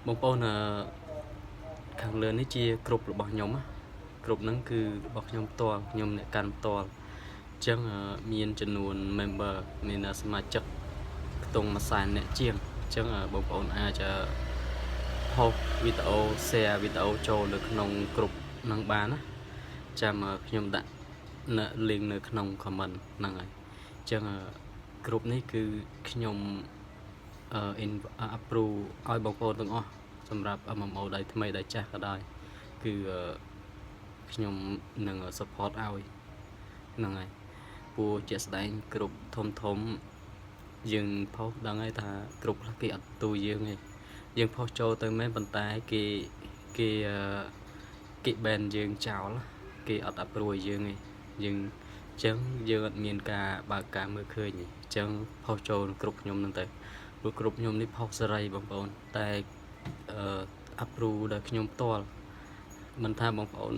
បងប្អូនខាងលើនេះជាគ្រប់របស់ខ្ញុំគ្រប់ហ្នឹងគឺរបស់ខ្ញុំផ្ទាល់ខ្ញុំអ្នកកាន់ផ្ទាល់អញ្ចឹងមានចំនួន member មានសមាជិកខ្ទង់100,000អ្នកជាងអញ្ចឹងបងប្អូនអាចផុសវីដេអូ share វីដេអូចូលនៅក្នុងគ្រប់ហ្នឹងបានណាចាំខ្ញុំដាក់link នៅក្នុង comment ហ្នឹងហើយអញ្ចឹងគ្រប់នេះគឺខ្ញុំapprove ឲ្យបងប្អូនទាំងអស់សម្រាប់ MMO ដៃថ្មីដៃចាស់ក៏ដោយគឺខ្ញុំនឹង support ឲ្យហ្នឹងហើយព្រោះជាក់ស្ដែងគ្រប់ធំយើងផុសដឹងហើយថាគ្រប់ខ្លះគេអត់ទូយើងទេយើងផុសចូលទៅមែនប៉ុន្តែគេ ban យើងចោលគេអត់ approve យើងទេយើងអញ្ចឹងយើងអត់មានការបើកការមើលឃើញទេអញ្ចឹងផុសចូលគ្រប់ខ្ញុំហ្នឹងទៅព្រោះគ្រប់ខ្ញុំនេះផុសសេរីបងប្អូនតែapprove ដល់ខ្ញុំផ្ទាល់មិនថាបងប្អូន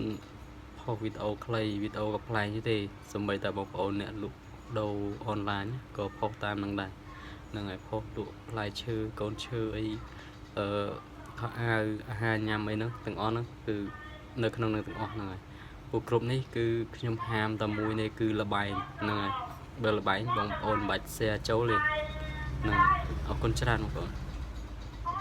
ផុសវីដេអូខ្លីវីដេអូកំ pl ែងទេសូម្បីតែបងប្អូនអ្នកលក់ដូរអនឡាញក៏ផុសតាមនឹងដែរហ្នឹងហើយផុសលក់ផ្លែឈើកូនឈើអីខោអាវអាហារញ៉ាំអីហ្នឹងទាំងអស់ហ្នឹងគឺនៅក្នុងនឹងទាំងអស់ហ្នឹងហើយពួកគ្រប់នេះគឺខ្ញុំហាមតែមួយនេះគឺលបែងហ្នឹងហើយបើលបែងបងប្អូនមិនបាច់ share ចូលទេហ្នឹងអរគុណច្រើនបងប្អូន